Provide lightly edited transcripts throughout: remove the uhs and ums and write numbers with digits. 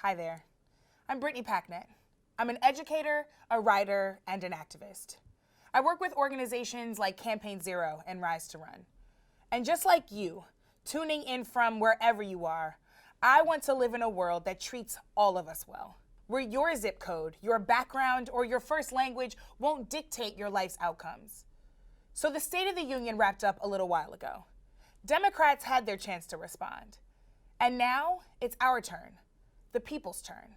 Hi there. I'm Brittany Packnett. I'm an educator, a writer, and an activist. I work with organizations like Campaign Zero and Rise to Run. And just like you, tuning in from wherever you are, I want to live in a world that treats all of us well, where your zip code, your background, or your first language won't dictate your life's outcomes. So the State of the Union wrapped up a little while ago. Democrats had their chance to respond. And now it's our turn, the people's turn.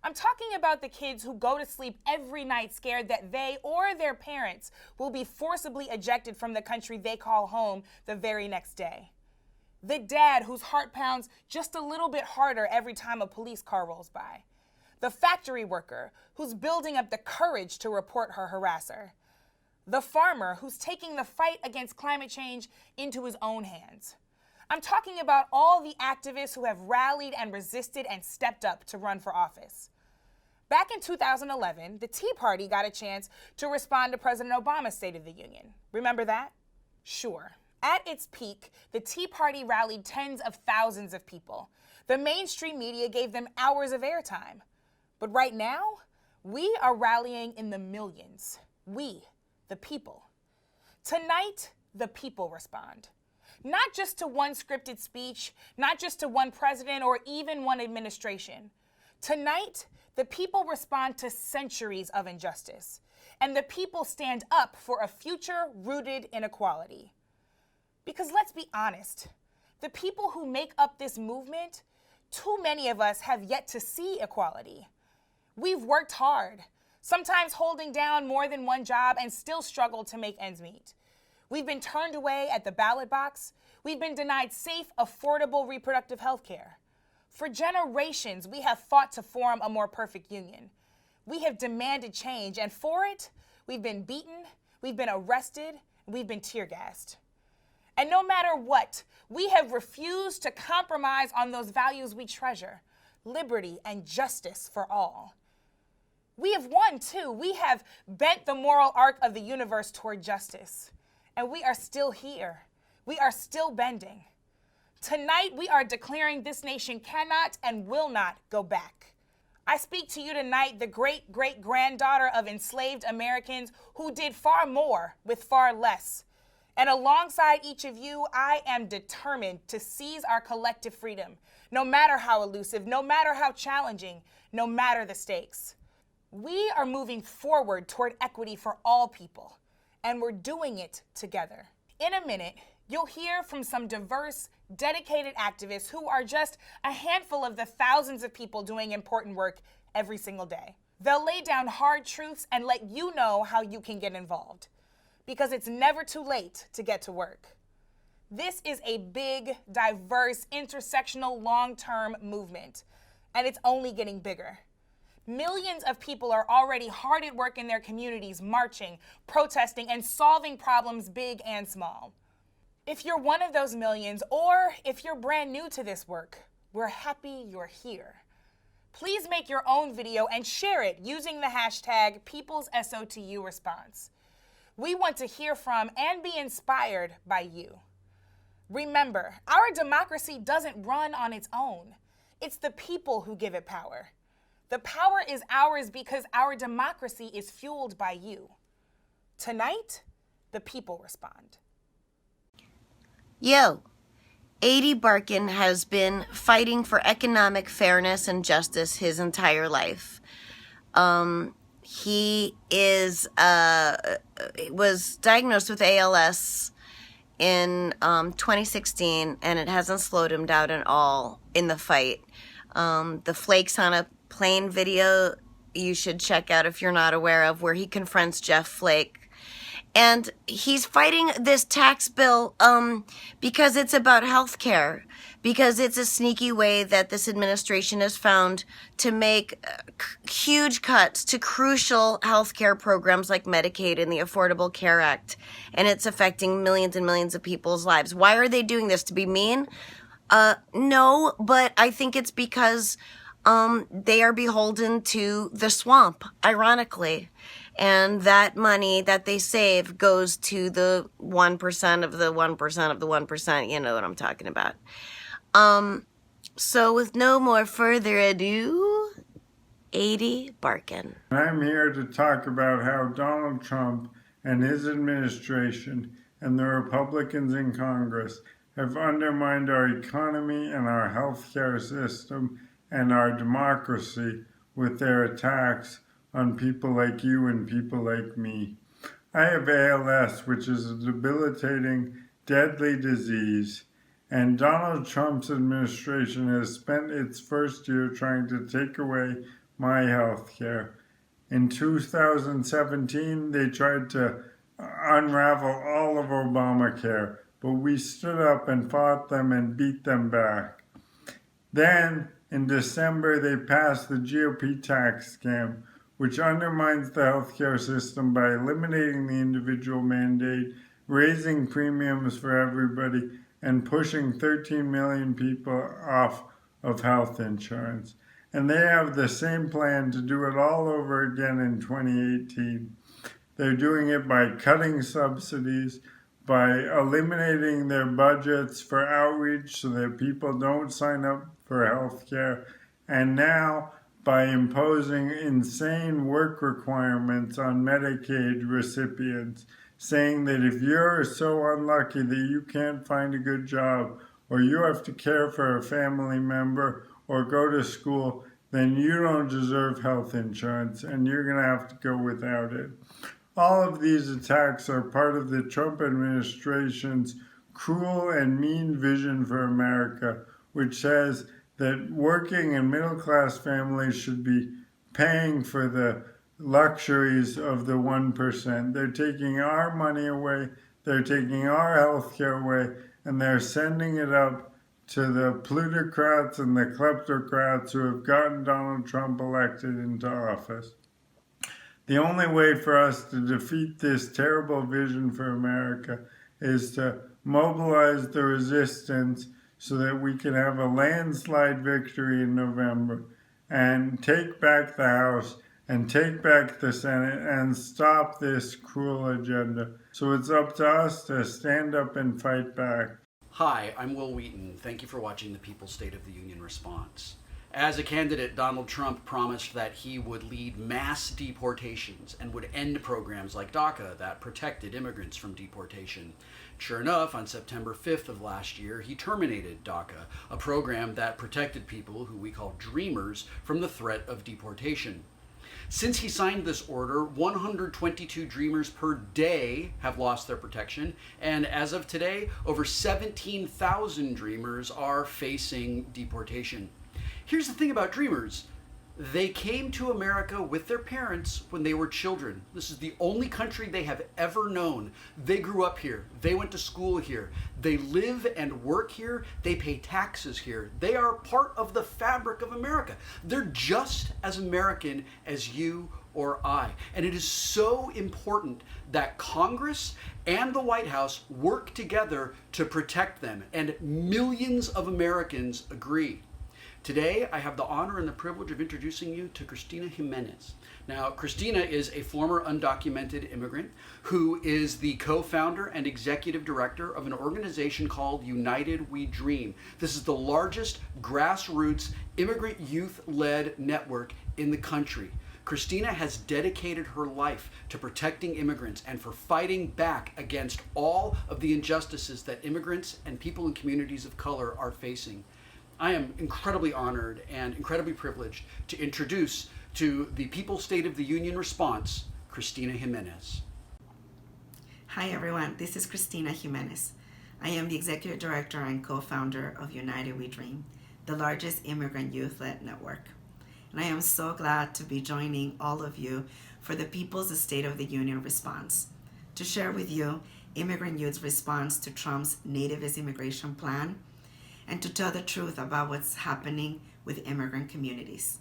I'm talking about the kids who go to sleep every night scared that they or their parents will be forcibly ejected from the country they call home the very next day. The dad whose heart pounds just a little bit harder every time a police car rolls by. The factory worker who's building up the courage to report her harasser. The farmer who's taking the fight against climate change into his own hands. I'm talking about all the activists who have rallied and resisted and stepped up to run for office. Back in 2011, the Tea Party got a chance to respond to President Obama's State of the Union. Remember that? Sure. At its peak, the Tea Party rallied tens of thousands of people. The mainstream media gave them hours of airtime. But right now, we are rallying in the millions. We, the people. Tonight, the people respond. Not just to one scripted speech, not just to one president or even one administration. Tonight, the people respond to centuries of injustice, and the people stand up for a future rooted in equality. Because let's be honest, the people who make up this movement, too many of us have yet to see equality. We've worked hard, sometimes holding down more than one job and still struggle to make ends meet. We've been turned away at the ballot box. We've been denied safe, affordable reproductive health care. For generations, we have fought to form a more perfect union. We have demanded change, and for it, we've been beaten, we've been arrested, we've been tear-gassed. And no matter what, we have refused to compromise on those values we treasure, liberty and justice for all. We have won, too. We have bent the moral arc of the universe toward justice. And we are still here. We are still bending. Tonight, we are declaring this nation cannot and will not go back. I speak to you tonight, the great-great-granddaughter of enslaved Americans who did far more with far less. And alongside each of you, I am determined to seize our collective freedom, no matter how elusive, no matter how challenging, no matter the stakes. We are moving forward toward equity for all people, and we're doing it together. In a minute, you'll hear from some diverse, dedicated activists who are just a handful of the thousands of people doing important work every single day. They'll lay down hard truths and let you know how you can get involved, because it's never too late to get to work. This is a big, diverse, intersectional, long-term movement, and it's only getting bigger. Millions of people are already hard at work in their communities, marching, protesting, and solving problems big and small. If you're one of those millions, or if you're brand new to this work, we're happy you're here. Please make your own video and share it using the hashtag #PeoplesSOTUResponse. We want to hear from and be inspired by you. Remember, our democracy doesn't run on its own. It's the people who give it power. The power is ours because our democracy is fueled by you. Tonight, the people respond. Yo, A.D. Barkin has been fighting for economic fairness and justice his entire life. He was diagnosed with ALS in 2016, and it hasn't slowed him down at all in the fight. The Flakes on a Plane video you should check out if you're not aware of, where he confronts Jeff Flake. And he's fighting this tax bill because it's about health care, because it's a sneaky way that this administration has found to make huge cuts to crucial health care programs like Medicaid and the Affordable Care Act, and it's affecting millions and millions of people's lives. Why are they doing this? To be mean? No, but I think it's because they are beholden to the swamp, ironically. And that money that they save goes to the 1% of the 1% of the 1%. You know what I'm talking about. So with no more further ado, 80 Barkin. I'm here to talk about how Donald Trump and his administration and the Republicans in Congress have undermined our economy and our healthcare system and our democracy with their attacks on people like you and people like me. I have ALS, which is a debilitating, deadly disease, and Donald Trump's administration has spent its first year trying to take away my health care. In 2017, they tried to unravel all of Obamacare, but we stood up and fought them and beat them back. Then, in December, they passed the GOP tax scam, which undermines the healthcare system by eliminating the individual mandate, raising premiums for everybody, and pushing 13 million people off of health insurance. And they have the same plan to do it all over again in 2018. They're doing it by cutting subsidies, by eliminating their budgets for outreach so that people don't sign up for health care, and now by imposing insane work requirements on Medicaid recipients, saying that if you're so unlucky that you can't find a good job, or you have to care for a family member, or go to school, then you don't deserve health insurance and you're going to have to go without it. All of these attacks are part of the Trump administration's cruel and mean vision for America, which says that working and middle-class families should be paying for the luxuries of the 1%. They're taking our money away, they're taking our health care away, and they're sending it up to the plutocrats and the kleptocrats who have gotten Donald Trump elected into office. The only way for us to defeat this terrible vision for America is to mobilize the resistance so that we can have a landslide victory in November and take back the House and take back the Senate and stop this cruel agenda. So it's up to us to stand up and fight back. Hi, I'm Will Wheaton. Thank you for watching the People's State of the Union response. As a candidate, Donald Trump promised that he would lead mass deportations and would end programs like DACA that protected immigrants from deportation. Sure enough, on September 5th of last year, he terminated DACA, a program that protected people who we call dreamers from the threat of deportation. Since he signed this order, 122 dreamers per day have lost their protection, and as of today, over 17,000 dreamers are facing deportation. Here's the thing about dreamers. They came to America with their parents when they were children. This is the only country they have ever known. They grew up here. They went to school here. They live and work here. They pay taxes here. They are part of the fabric of America. They're just as American as you or I. And it is so important that Congress and the White House work together to protect them. And millions of Americans agree. Today, I have the honor and the privilege of introducing you to Christina Jimenez. Now, Christina is a former undocumented immigrant who is the co-founder and executive director of an organization called United We Dream. This is the largest grassroots immigrant youth-led network in the country. Christina has dedicated her life to protecting immigrants and for fighting back against all of the injustices that immigrants and people in communities of color are facing. I am incredibly honored and incredibly privileged to introduce to the People's State of the Union response, Christina Jimenez. Hi everyone, this is Christina Jimenez. I am the Executive Director and co-founder of United We Dream, the largest immigrant youth-led network. And I am so glad to be joining all of you for the People's State of the Union response, to share with you immigrant youth's response to Trump's nativist immigration plan, and to tell the truth about what's happening with immigrant communities.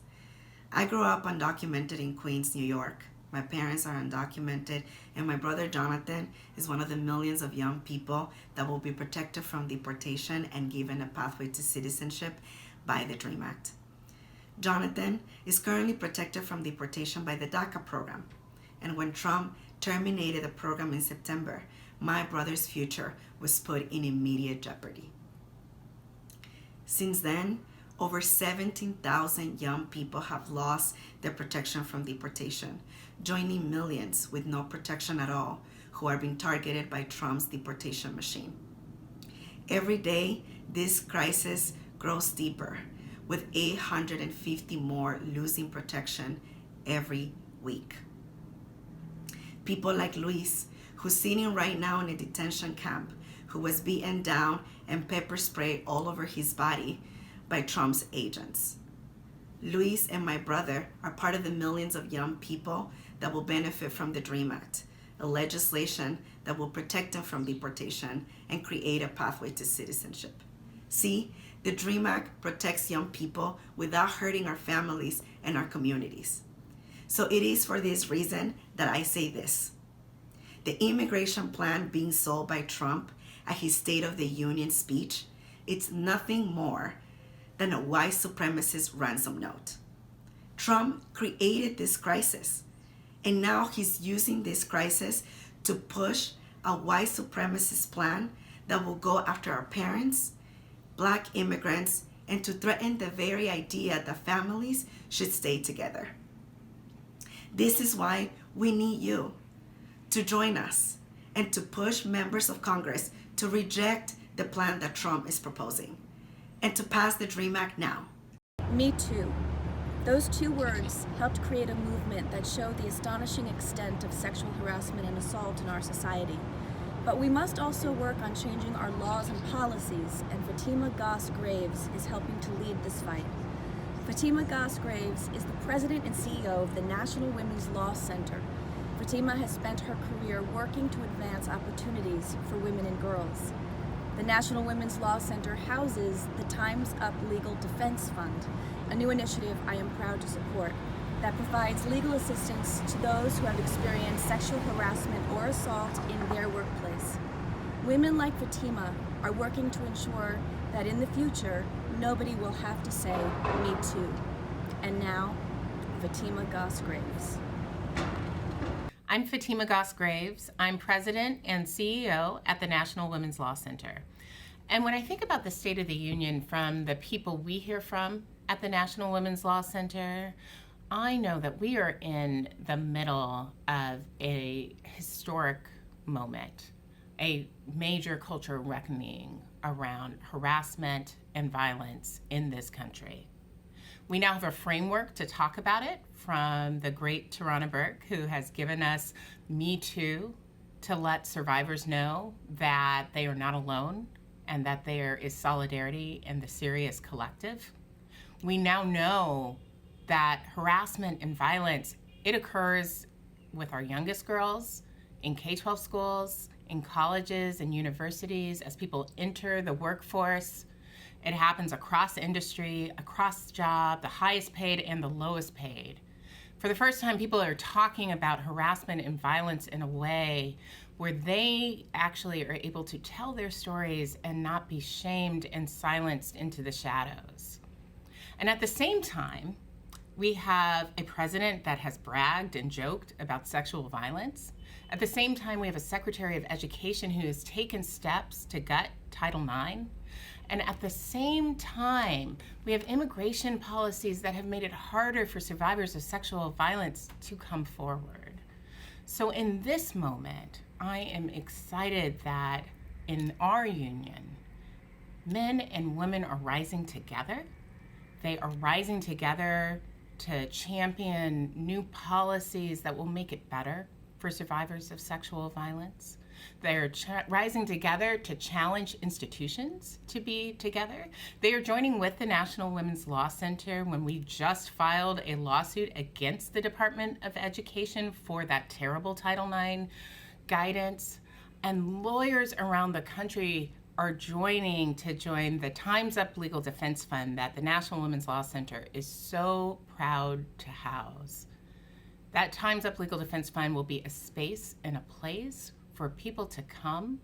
I grew up undocumented in Queens, New York. My parents are undocumented, and my brother Jonathan is one of the millions of young people that will be protected from deportation and given a pathway to citizenship by the DREAM Act. Jonathan is currently protected from deportation by the DACA program, and when Trump terminated the program in September, my brother's future was put in immediate jeopardy. Since then, over 17,000 young people have lost their protection from deportation, joining millions with no protection at all who are being targeted by Trump's deportation machine. Every day, this crisis grows deeper, with 850 more losing protection every week. People like Luis, who's sitting right now in a detention camp, who was beaten down and pepper sprayed all over his body by Trump's agents. Luis and my brother are part of the millions of young people that will benefit from the DREAM Act, a legislation that will protect them from deportation and create a pathway to citizenship. See, the DREAM Act protects young people without hurting our families and our communities. So it is for this reason that I say this. The immigration plan being sold by Trump at his State of the Union speech, it's nothing more than a white supremacist ransom note. Trump created this crisis, and now he's using this crisis to push a white supremacist plan that will go after our parents, Black immigrants, and to threaten the very idea that families should stay together. This is why we need you to join us and to push members of Congress to reject the plan that Trump is proposing and to pass the DREAM Act now. Me Too. Those two words helped create a movement that showed the astonishing extent of sexual harassment and assault in our society. But we must also work on changing our laws and policies, and Fatima Goss Graves is helping to lead this fight. Fatima Goss Graves is the president and CEO of the National Women's Law Center. Fatima has spent her career working to advance opportunities for women and girls. The National Women's Law Center houses the Time's Up Legal Defense Fund, a new initiative I am proud to support that provides legal assistance to those who have experienced sexual harassment or assault in their workplace. Women like Fatima are working to ensure that in the future, nobody will have to say, "Me too." And now, Fatima Goss Graves. I'm Fatima Goss Graves. I'm president and CEO at the National Women's Law Center. And when I think about the State of the Union from the people we hear from at the National Women's Law Center, I know that we are in the middle of a historic moment, a major cultural reckoning around harassment and violence in this country. We now have a framework to talk about it from the great Tarana Burke, who has given us Me Too to let survivors know that they are not alone and that there is solidarity in the serious collective. We now know that harassment and violence, it occurs with our youngest girls in K-12 schools, in colleges and universities, as people enter the workforce. It happens across industry, across job, the highest paid and the lowest paid. For the first time, people are talking about harassment and violence in a way where they actually are able to tell their stories and not be shamed and silenced into the shadows. And at the same time, we have a president that has bragged and joked about sexual violence. At the same time, we have a Secretary of Education who has taken steps to gut Title IX. And at the same time, we have immigration policies that have made it harder for survivors of sexual violence to come forward. So in this moment, I am excited that in our union, men and women are rising together. They are rising together to champion new policies that will make it better for survivors of sexual violence. They're rising together to challenge institutions to be together. They are joining with the National Women's Law Center when we just filed a lawsuit against the Department of Education for that terrible Title IX guidance. And lawyers around the country are joining the Time's Up Legal Defense Fund that the National Women's Law Center is so proud to house. That Time's Up Legal Defense Fund will be a space and a place for people to come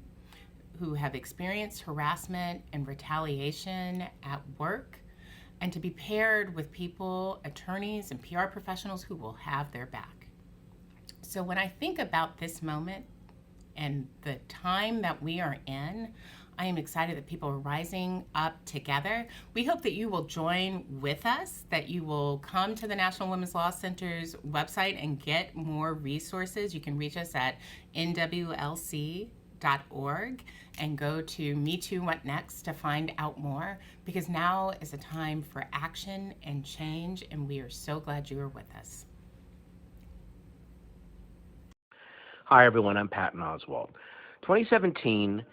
who have experienced harassment and retaliation at work, and to be paired with people, attorneys and PR professionals who will have their back. So when I think about this moment and the time that we are in, I am excited that people are rising up together. We hope that you will join with us, that you will come to the National Women's Law Center's website and get more resources. You can reach us at nwlc.org and go to Me Too What Next to find out more, because now is a time for action and change, and we are so glad you are with us. Hi, everyone. I'm Patton Oswalt. 2017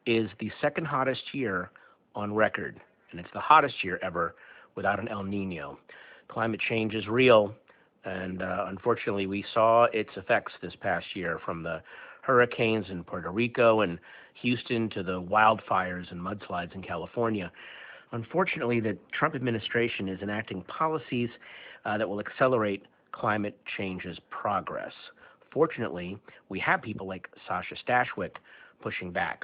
is the second hottest year on record, and it's the hottest year ever without an El Nino. Climate change is real, and unfortunately, we saw its effects this past year, from the hurricanes in Puerto Rico and Houston to the wildfires and mudslides in California. Unfortunately, the Trump administration is enacting policies that will accelerate climate change's progress. Fortunately, we have people like Sasha Stashwick pushing back.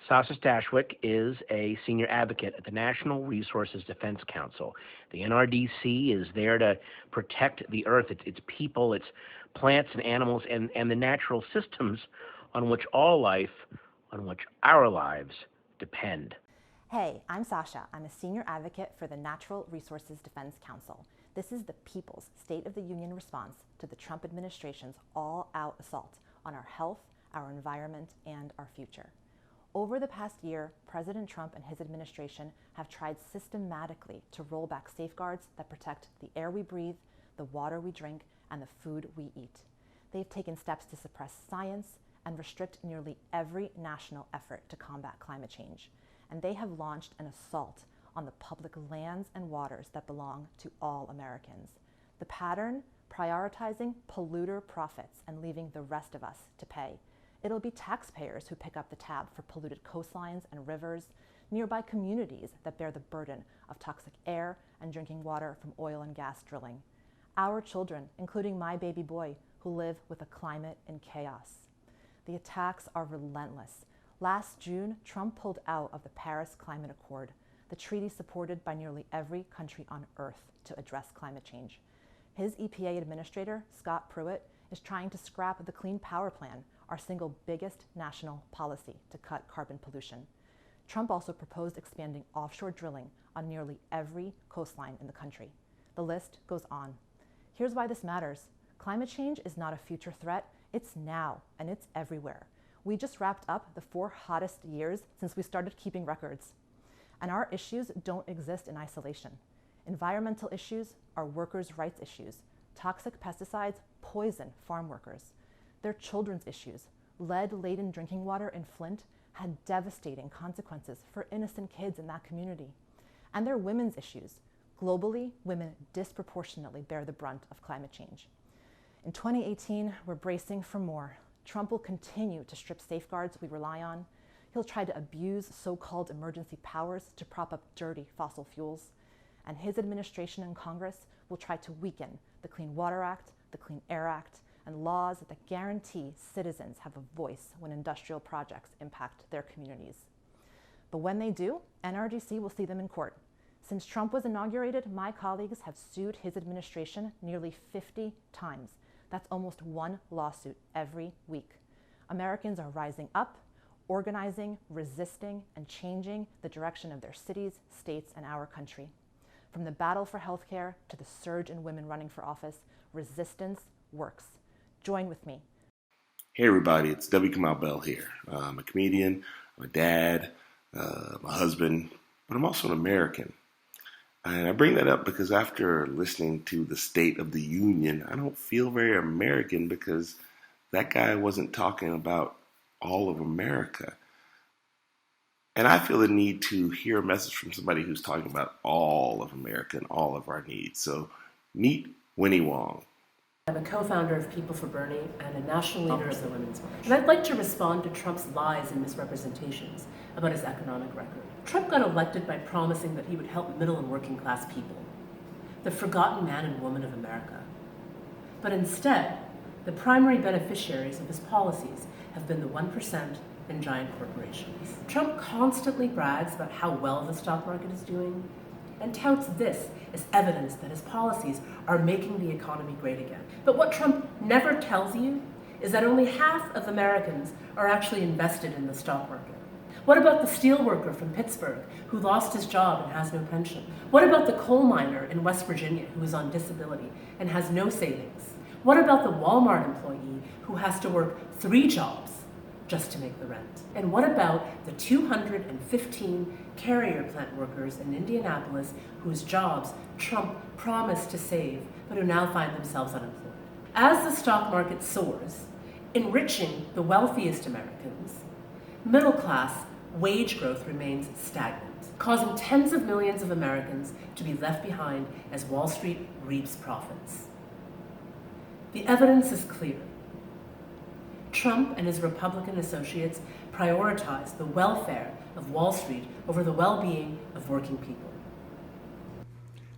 Sasha Stashwick is a senior advocate at the National Resources Defense Council. The NRDC is there to protect the earth, its people, its plants and animals, and the natural systems on which all life, on which our lives depend. Hey, I'm Sasha. I'm a senior advocate for the Natural Resources Defense Council. This is the people's State of the Union response to the Trump administration's all-out assault on our health, our environment, and our future. Over the past year, President Trump and his administration have tried systematically to roll back safeguards that protect the air we breathe, the water we drink, and the food we eat. They've taken steps to suppress science and restrict nearly every national effort to combat climate change. And they have launched an assault on the public lands and waters that belong to all Americans. The pattern: prioritizing polluter profits and leaving the rest of us to pay. It'll be taxpayers who pick up the tab for polluted coastlines and rivers, nearby communities that bear the burden of toxic air and drinking water from oil and gas drilling. Our children, including my baby boy, who live with a climate in chaos. The attacks are relentless. Last June, Trump pulled out of the Paris Climate Accord, the treaty supported by nearly every country on Earth to address climate change. His EPA administrator, Scott Pruitt, is trying to scrap the Clean Power Plan, our single biggest national policy to cut carbon pollution. Trump also proposed expanding offshore drilling on nearly every coastline in the country. The list goes on. Here's why this matters. Climate change is not a future threat. It's now, and it's everywhere. We just wrapped up the 4 hottest years since we started keeping records. And our issues don't exist in isolation. Environmental issues are workers' rights issues. Toxic pesticides poison farm workers. They're children's issues. Lead-laden drinking water in Flint had devastating consequences for innocent kids in that community. And they're women's issues. Globally, women disproportionately bear the brunt of climate change. In 2018, we're bracing for more. Trump will continue to strip safeguards we rely on. He'll try to abuse so-called emergency powers to prop up dirty fossil fuels. And his administration and Congress will try to weaken the Clean Water Act, the Clean Air Act, and laws that guarantee citizens have a voice when industrial projects impact their communities. But when they do, NRDC will see them in court. Since Trump was inaugurated, my colleagues have sued his administration nearly 50 times. That's almost 1 lawsuit every week. Americans are rising up, organizing, resisting, and changing the direction of their cities, states, and our country. From the battle for healthcare to the surge in women running for office, resistance works. Join with me. Hey everybody, it's W. Kamau Bell here. I'm a comedian, I'm a dad, I'm a husband, but I'm also an American. And I bring that up because after listening to the State of the Union, I don't feel very American because that guy wasn't talking about all of America. And I feel the need to hear a message from somebody who's talking about all of America and all of our needs. So meet Winnie Wong. I'm a co-founder of People for Bernie and a national leader of the Women's March. And I'd like to respond to Trump's lies and misrepresentations about his economic record. Trump got elected by promising that he would help middle and working class people, the forgotten man and woman of America. But instead, the primary beneficiaries of his policies have been the 1% and giant corporations. Trump constantly brags about how well the stock market is doing and touts this as evidence that his policies are making the economy great again. But what Trump never tells you is that only half of Americans are actually invested in the stock market. What about the steelworker from Pittsburgh who lost his job and has no pension? What about the coal miner in West Virginia who is on disability and has no savings? What about the Walmart employee who has to work 3 jobs just to make the rent? And what about the 215 carrier plant workers in Indianapolis whose jobs Trump promised to save but who now find themselves unemployed? As the stock market soars, enriching the wealthiest Americans, middle-class wage growth remains stagnant, causing tens of millions of Americans to be left behind as Wall Street reaps profits. The evidence is clear. Trump and his Republican associates prioritize the welfare of Wall Street over the well-being of working people.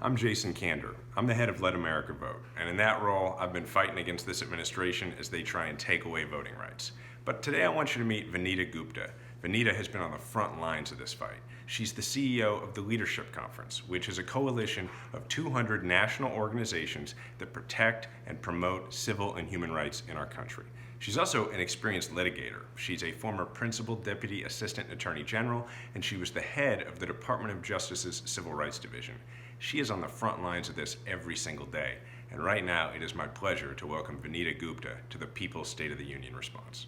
I'm Jason Kander. I'm the head of Let America Vote, and in that role, I've been fighting against this administration as they try and take away voting rights. But today I want you to meet Vanita Gupta. Vanita has been on the front lines of this fight. She's the CEO of the Leadership Conference, which is a coalition of 200 national organizations that protect and promote civil and human rights in our country. She's also an experienced litigator. She's a former Principal Deputy Assistant Attorney General, and she was the head of the Department of Justice's Civil Rights Division. She is on the front lines of this every single day, and right now it is my pleasure to welcome Vanita Gupta to the People's State of the Union response.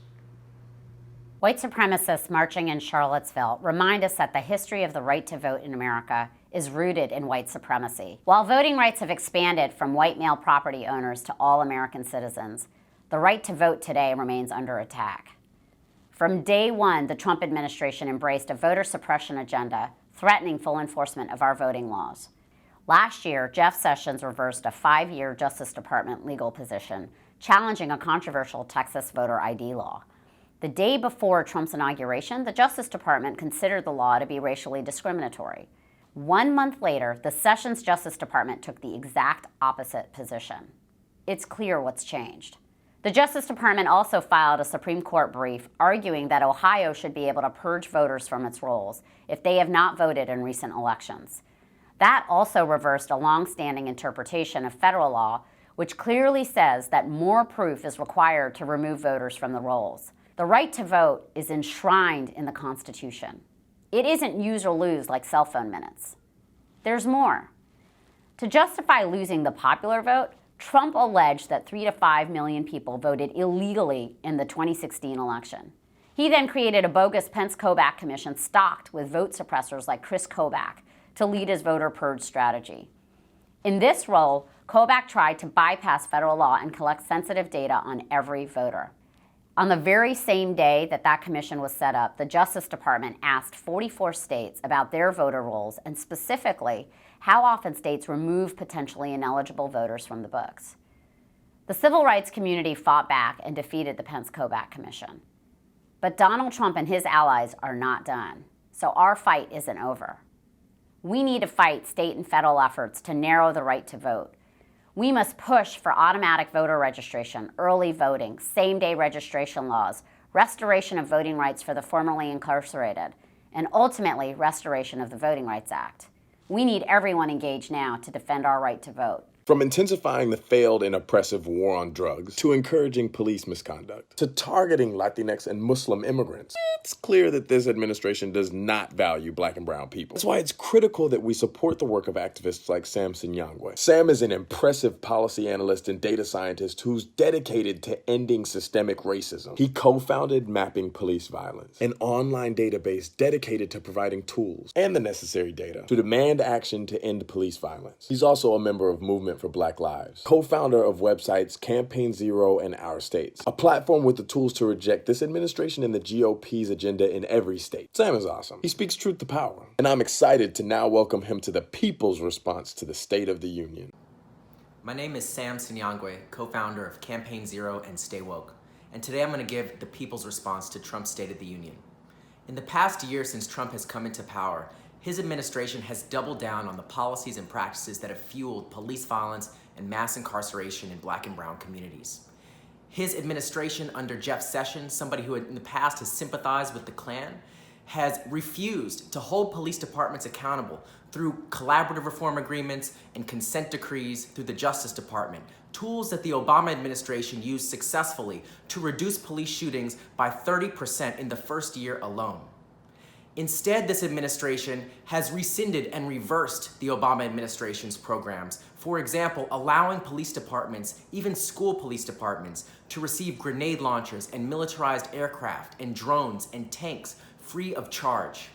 White supremacists marching in Charlottesville remind us that the history of the right to vote in America is rooted in white supremacy. While voting rights have expanded from white male property owners to all American citizens, the right to vote today remains under attack. From day one, the Trump administration embraced a voter suppression agenda threatening full enforcement of our voting laws. Last year, Jeff Sessions reversed a 5-year Justice Department legal position, challenging a controversial Texas voter ID law. The day before Trump's inauguration, the Justice Department considered the law to be racially discriminatory. 1 month later, the Sessions Justice Department took the exact opposite position. It's clear what's changed. The Justice Department also filed a Supreme Court brief arguing that Ohio should be able to purge voters from its rolls if they have not voted in recent elections. That also reversed a long-standing interpretation of federal law, which clearly says that more proof is required to remove voters from the rolls. The right to vote is enshrined in the Constitution. It isn't use or lose like cell phone minutes. There's more. To justify losing the popular vote, Trump alleged that 3 to 5 million people voted illegally in the 2016 election. He then created a bogus Pence-Kobach commission stocked with vote suppressors like Chris Kobach to lead his voter purge strategy. In this role, Kobach tried to bypass federal law and collect sensitive data on every voter. On the very same day that that commission was set up, the Justice Department asked 44 states about their voter rolls and specifically how often states remove potentially ineligible voters from the books. The civil rights community fought back and defeated the Pence-Kobach Commission. But Donald Trump and his allies are not done, so our fight isn't over. We need to fight state and federal efforts to narrow the right to vote. We must push for automatic voter registration, early voting, same-day registration laws, restoration of voting rights for the formerly incarcerated, and ultimately restoration of the Voting Rights Act. We need everyone engaged now to defend our right to vote. From intensifying the failed and oppressive war on drugs, to encouraging police misconduct, to targeting Latinx and Muslim immigrants, it's clear that this administration does not value Black and brown people. That's why it's critical that we support the work of activists like Sam Sinyangwe. Sam is an impressive policy analyst and data scientist who's dedicated to ending systemic racism. He co-founded Mapping Police Violence, an online database dedicated to providing tools and the necessary data to demand action to end police violence. He's also a member of Movement for Black Lives, co-founder of websites Campaign Zero and Our States, a platform with the tools to reject this administration and the GOP's agenda in every state. Sam is awesome. He speaks truth to power. And I'm excited to now welcome him to the people's response to the State of the Union. My name is Sam Sinyangwe, co-founder of Campaign Zero and Stay Woke. And today I'm going to give the people's response to Trump's State of the Union. In the past year since Trump has come into power, his administration has doubled down on the policies and practices that have fueled police violence and mass incarceration in Black and brown communities. His administration under Jeff Sessions, somebody who in the past has sympathized with the Klan, has refused to hold police departments accountable through collaborative reform agreements and consent decrees through the Justice Department, tools that the Obama administration used successfully to reduce police shootings by 30% in the first year alone. Instead, this administration has rescinded and reversed the Obama administration's programs. For example, allowing police departments, even school police departments, to receive grenade launchers and militarized aircraft and drones and tanks free of charge.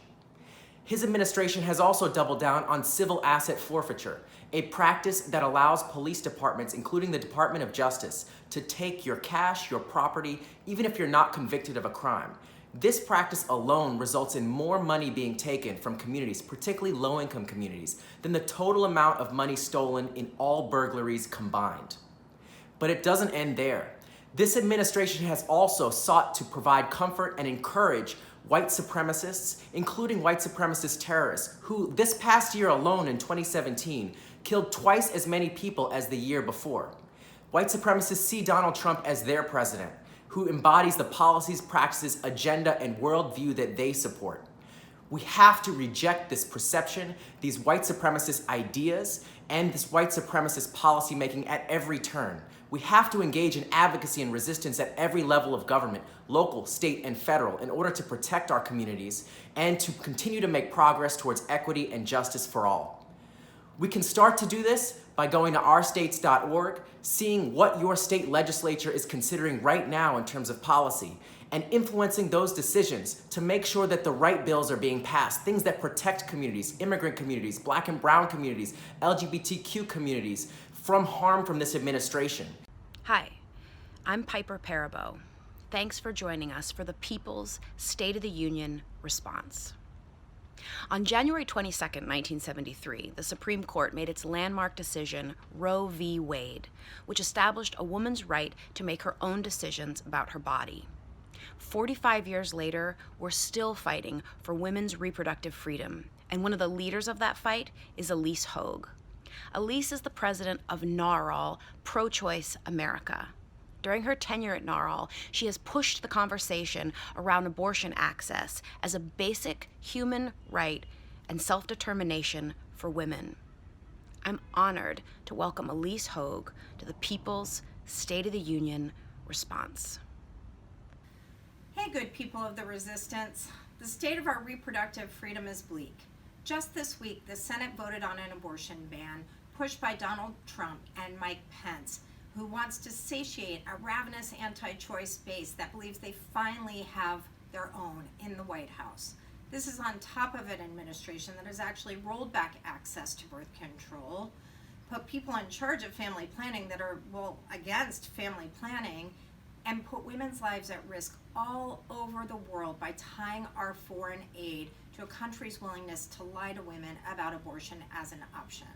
His administration has also doubled down on civil asset forfeiture, a practice that allows police departments, including the Department of Justice, to take your cash, your property, even if you're not convicted of a crime. This practice alone results in more money being taken from communities, particularly low-income communities, than the total amount of money stolen in all burglaries combined. But it doesn't end there. This administration has also sought to provide comfort and encourage white supremacists, including white supremacist terrorists, who this past year alone in 2017 killed twice as many people as the year before. White supremacists see Donald Trump as their president, who embodies the policies, practices, agenda, and worldview that they support. We have to reject this perception, these white supremacist ideas, and this white supremacist policymaking at every turn. We have to engage in advocacy and resistance at every level of government, local, state, and federal, in order to protect our communities and to continue to make progress towards equity and justice for all. We can start to do this by going to ourstates.org, seeing what your state legislature is considering right now in terms of policy, and influencing those decisions to make sure that the right bills are being passed, things that protect communities, immigrant communities, black and brown communities, LGBTQ communities, from harm from this administration. Hi, I'm Piper Perabo. Thanks for joining us for the People's State of the Union response. On January 22, 1973, the Supreme Court made its landmark decision, Roe v. Wade, which established a woman's right to make her own decisions about her body. 45 years later, we're still fighting for women's reproductive freedom, and one of the leaders of that fight is Elise Hogue. Elise is the president of NARAL, Pro-Choice America. During her tenure at NARAL, she has pushed the conversation around abortion access as a basic human right and self-determination for women. I'm honored to welcome Elise Hogue to the People's State of the Union response. Hey, good people of the resistance. The state of our reproductive freedom is bleak. Just this week, the Senate voted on an abortion ban pushed by Donald Trump and Mike Pence, who wants to satiate a ravenous anti-choice base that believes they finally have their own in the White House. This is on top of an administration that has actually rolled back access to birth control, put people in charge of family planning that are, against family planning, and put women's lives at risk all over the world by tying our foreign aid to a country's willingness to lie to women about abortion as an option.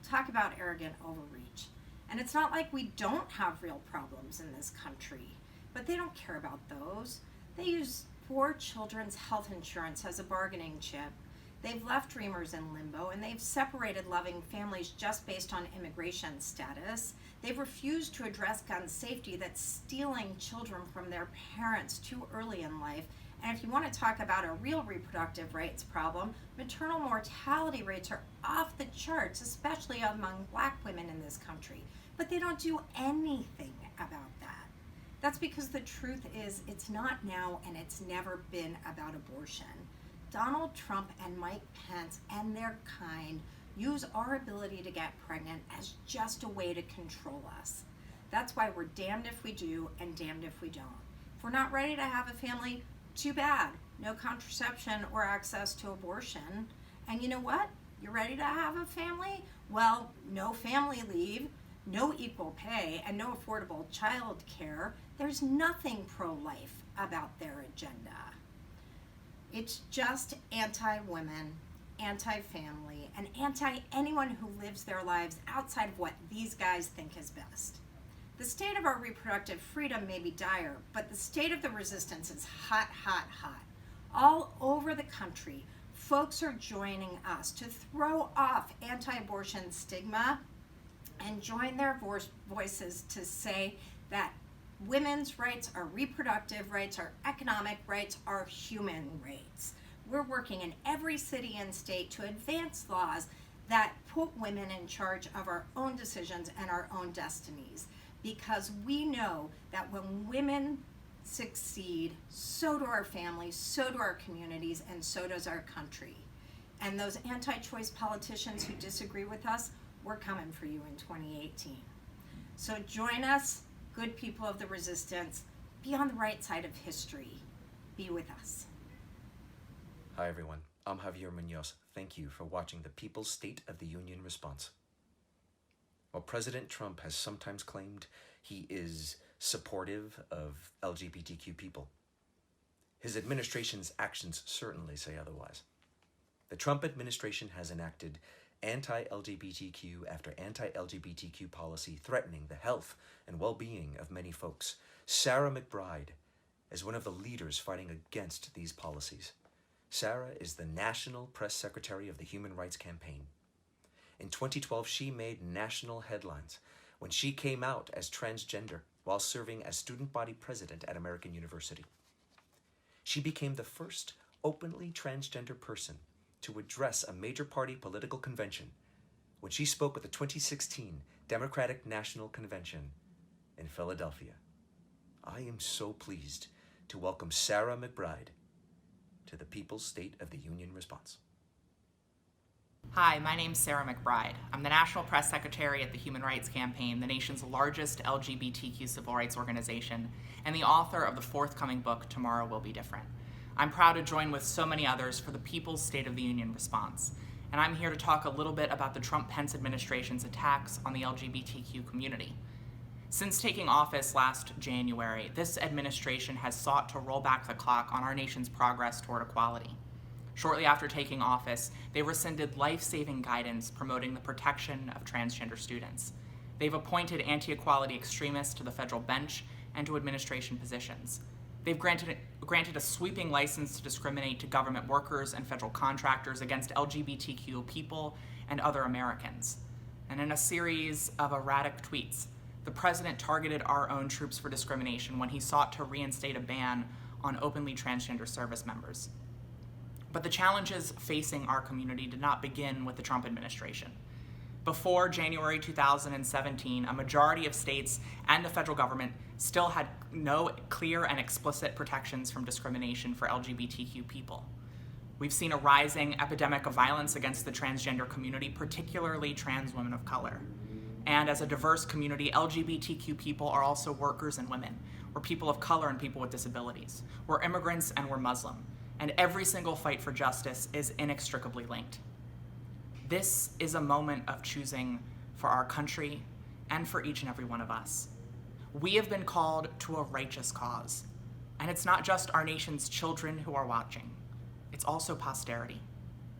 Talk about arrogant overreach. And it's not like we don't have real problems in this country, but they don't care about those. They use poor children's health insurance as a bargaining chip. They've left dreamers in limbo, and they've separated loving families just based on immigration status. They've refused to address gun safety that's stealing children from their parents too early in life. And if you want to talk about a real reproductive rights problem, maternal mortality rates are off the charts, especially among black women in this country. But they don't do anything about that. That's because the truth is it's not now and it's never been about abortion. Donald Trump and Mike Pence and their kind use our ability to get pregnant as just a way to control us. That's why we're damned if we do and damned if we don't. If we're not ready to have a family, too bad. No contraception or access to abortion. And you know what? You're ready to have a family? Well, no family leave, no equal pay, and no affordable child care. There's nothing pro-life about their agenda. It's just anti-women, anti-family, and anti-anyone who lives their lives outside of what these guys think is best. The state of our reproductive freedom may be dire, but the state of the resistance is hot, hot, hot. All over the country, folks are joining us to throw off anti-abortion stigma and join their voices to say that women's rights are reproductive rights, our economic rights are human rights. We're working in every city and state to advance laws that put women in charge of our own decisions and our own destinies. Because we know that when women succeed, so do our families, so do our communities, and so does our country. And those anti-choice politicians who disagree with us, we're coming for you in 2018. So join us, good people of the resistance. Be on the right side of history. Be with us. Hi everyone, I'm Javier Muñoz. Thank you for watching the People's State of the Union response. While President Trump has sometimes claimed he is supportive of LGBTQ people, his administration's actions certainly say otherwise. The Trump administration has enacted anti-LGBTQ after anti-LGBTQ policy threatening the health and well-being of many folks. Sarah Mcbride is one of the leaders fighting against these policies. Sarah is the National Press Secretary of the Human Rights Campaign. In 2012, she made national headlines when she came out as transgender while serving as student body president at American University. She became the first openly transgender person to address a major party political convention when she spoke at the 2016 Democratic National Convention in Philadelphia. I am so pleased to welcome Sarah Mcbride to the People's State of the Union response. Hi, my name's Sarah Mcbride. I'm the National Press Secretary at the Human Rights Campaign, the nation's largest LGBTQ civil rights organization, and the author of the forthcoming book, Tomorrow Will Be Different. I'm proud to join with so many others for the People's State of the Union response. And I'm here to talk a little bit about the Trump-Pence administration's attacks on the LGBTQ community. Since taking office last January, this administration has sought to roll back the clock on our nation's progress toward equality. Shortly after taking office, they rescinded life-saving guidance promoting the protection of transgender students. They've appointed anti-equality extremists to the federal bench and to administration positions. They've granted a sweeping license to discriminate to government workers and federal contractors against LGBTQ people and other Americans. And in a series of erratic tweets, the president targeted our own troops for discrimination when he sought to reinstate a ban on openly transgender service members. But the challenges facing our community did not begin with the Trump administration. Before January 2017, a majority of states and the federal government still had no clear and explicit protections from discrimination for LGBTQ people. We've seen a rising epidemic of violence against the transgender community, particularly trans women of color. And as a diverse community, LGBTQ people are also workers and women. We're people of color and people with disabilities. We're immigrants and we're Muslim. And every single fight for justice is inextricably linked. This is a moment of choosing for our country and for each and every one of us. We have been called to a righteous cause. And it's not just our nation's children who are watching. It's also posterity.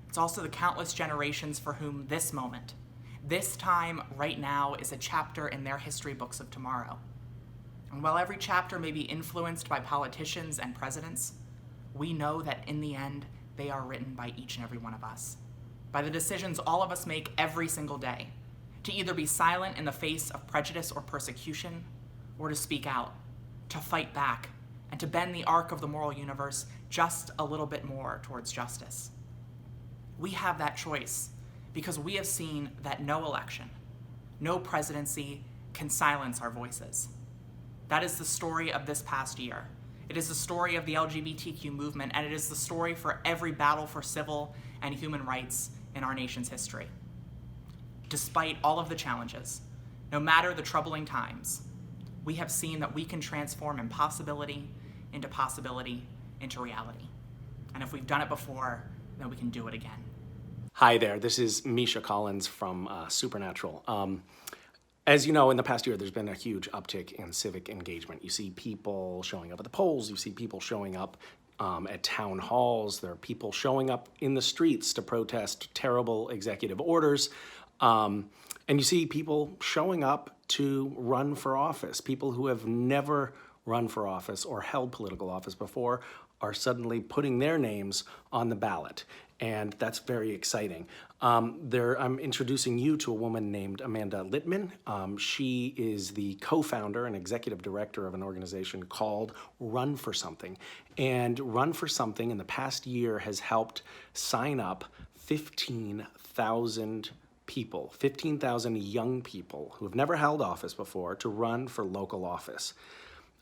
It's also the countless generations for whom this moment, this time right now, is a chapter in their history books of tomorrow. And while every chapter may be influenced by politicians and presidents, we know that in the end, they are written by each and every one of us, by the decisions all of us make every single day, to either be silent in the face of prejudice or persecution, or to speak out, to fight back, and to bend the arc of the moral universe just a little bit more towards justice. We have that choice because we have seen that no election, no presidency can silence our voices. That is the story of this past year. It is the story of the LGBTQ movement, and it is the story for every battle for civil and human rights in our nation's history. Despite all of the challenges, no matter the troubling times, we have seen that we can transform impossibility into possibility into reality. And if we've done it before, then we can do it again. Hi there, this is Misha Collins from Supernatural. As you know, in the past year, there's been a huge uptick in civic engagement. You see people showing up at the polls, you see people showing up at town halls, there are people showing up in the streets to protest terrible executive orders, and you see people showing up to run for office. People who have never run for office or held political office before are suddenly putting their names on the ballot. And that's very exciting. I'm introducing you to a woman named Amanda Lippmann. She is the co-founder and executive director of an organization called Run for Something. And Run for Something in the past year has helped sign up 15,000 people, 15,000 young people who have never held office before to run for local office.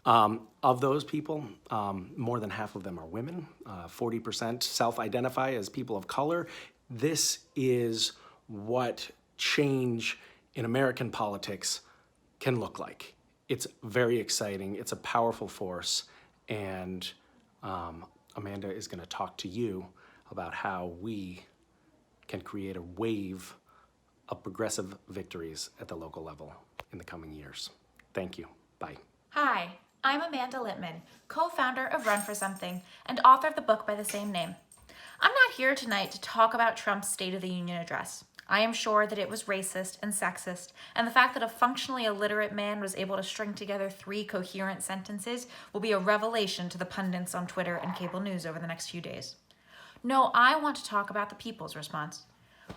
Of those people, more than half of them are women. 40% self-identify as people of color. This is what change in American politics can look like. It's very exciting. It's a powerful force. And Amanda is going to talk to you about how we can create a wave of progressive victories at the local level in the coming years. Thank you. Bye. Hi, I'm Amanda Lippmann, co-founder of Run for Something and author of the book by the same name. I'm not here tonight to talk about Trump's State of the Union address. I am sure that it was racist and sexist, and the fact that a functionally illiterate man was able to string together 3 coherent sentences will be a revelation to the pundits on Twitter and cable news over the next few days. No, I want to talk about the people's response.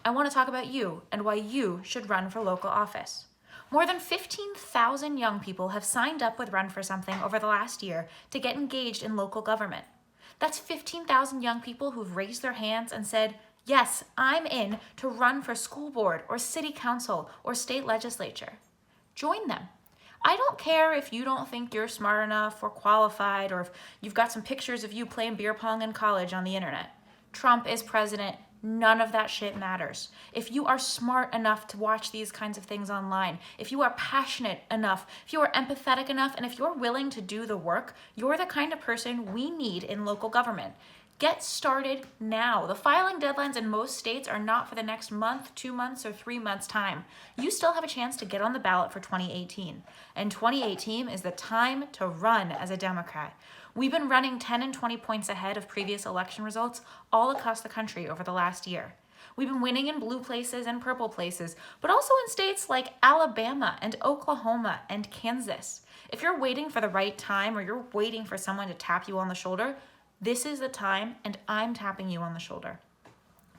I want to talk about you and why you should run for local office. More than 15,000 young people have signed up with Run for Something over the last year to get engaged in local government. That's 15,000 young people who've raised their hands and said, yes, I'm in to run for school board or city council or state legislature. Join them. I don't care if you don't think you're smart enough or qualified or if you've got some pictures of you playing beer pong in college on the internet. Trump is president. None of that shit matters. If you are smart enough to watch these kinds of things online, if you are passionate enough, if you are empathetic enough, and if you're willing to do the work, you're the kind of person we need in local government. Get started now. The filing deadlines in most states are not for the next month, 2 months, or 3 months' time. You still have a chance to get on the ballot for 2018. And 2018 is the time to run as a Democrat. We've been running 10 and 20 points ahead of previous election results all across the country over the last year. We've been winning in blue places and purple places, but also in states like Alabama and Oklahoma and Kansas. If you're waiting for the right time or you're waiting for someone to tap you on the shoulder, this is the time, and I'm tapping you on the shoulder.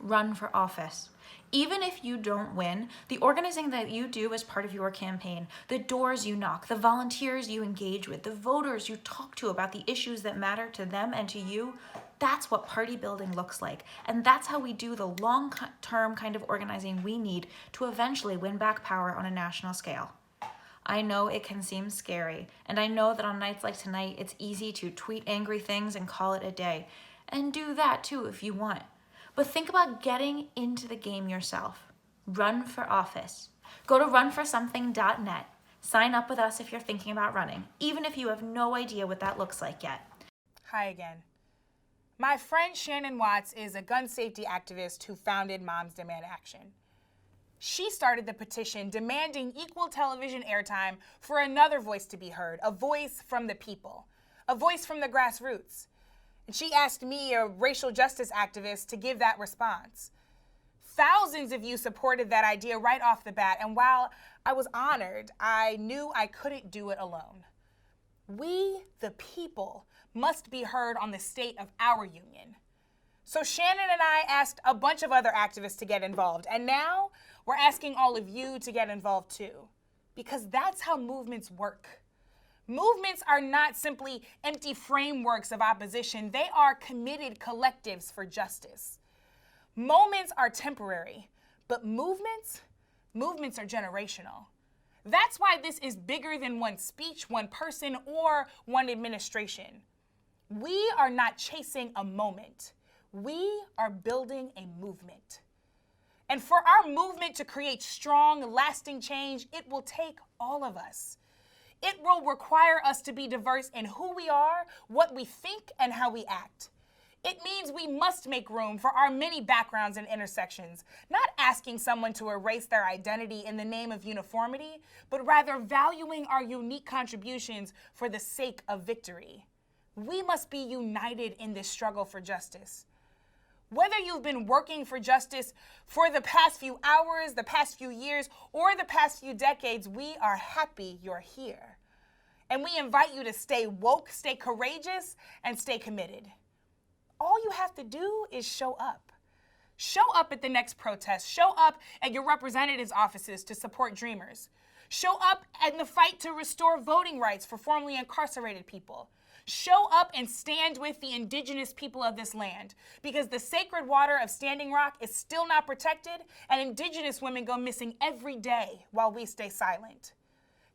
Run for office. Even if you don't win, the organizing that you do as part of your campaign, the doors you knock, the volunteers you engage with, the voters you talk to about the issues that matter to them and to you, that's what party building looks like. And that's how we do the long-term kind of organizing we need to eventually win back power on a national scale. I know it can seem scary, and I know that on nights like tonight, it's easy to tweet angry things and call it a day. And do that too if you want. But think about getting into the game yourself. Run for office. Go to runforsomething.net. Sign up with us if you're thinking about running, even if you have no idea what that looks like yet. Hi again. My friend Shannon Watts is a gun safety activist who founded Moms Demand Action. She started the petition demanding equal television airtime for another voice to be heard, a voice from the people, a voice from the grassroots. And she asked me, a racial justice activist, to give that response. Thousands of you supported that idea right off the bat, and while I was honored, I knew I couldn't do it alone. We, the people, must be heard on the state of our union. So Shannon and I asked a bunch of other activists to get involved, and now we're asking all of you to get involved too, because that's how movements work. Movements are not simply empty frameworks of opposition. They are committed collectives for justice. Moments are temporary, but movements are generational. That's why this is bigger than one speech, one person, or one administration. We are not chasing a moment. We are building a movement. And for our movement to create strong, lasting change, it will take all of us. It will require us to be diverse in who we are, what we think, and how we act. It means we must make room for our many backgrounds and intersections, not asking someone to erase their identity in the name of uniformity, but rather valuing our unique contributions for the sake of victory. We must be united in this struggle for justice. Whether you've been working for justice for the past few hours, the past few years, or the past few decades, we are happy you're here. And we invite you to stay woke, stay courageous, and stay committed. All you have to do is show up. Show up at the next protest. Show up at your representatives' offices to support dreamers. Show up in the fight to restore voting rights for formerly incarcerated people. Show up and stand with the indigenous people of this land, because the sacred water of Standing Rock is still not protected, and indigenous women go missing every day while we stay silent.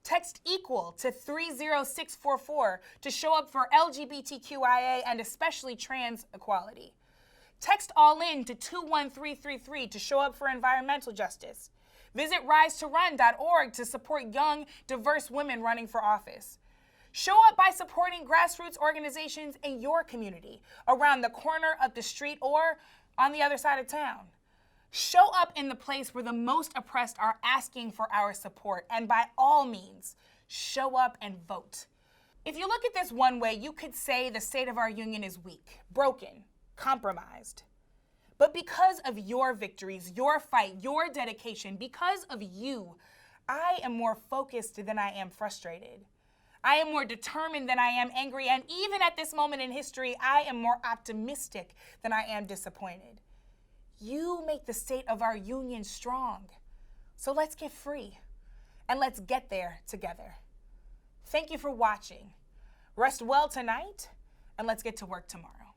Text equal to 30644 to show up for LGBTQIA and especially trans equality. Text all in to 21333 to show up for environmental justice. Visit risetorun.org to support young, diverse women running for office. Show up by supporting grassroots organizations in your community, around the corner, up the street, or on the other side of town. Show up in the place where the most oppressed are asking for our support, and by all means, show up and vote. If you look at this one way, you could say the state of our union is weak, broken, compromised. But because of your victories, your fight, your dedication, because of you, I am more focused than I am frustrated. I am more determined than I am angry, and even at this moment in history, I am more optimistic than I am disappointed. You make the state of our union strong. So let's get free, and let's get there together. Thank you for watching. Rest well tonight, and let's get to work tomorrow.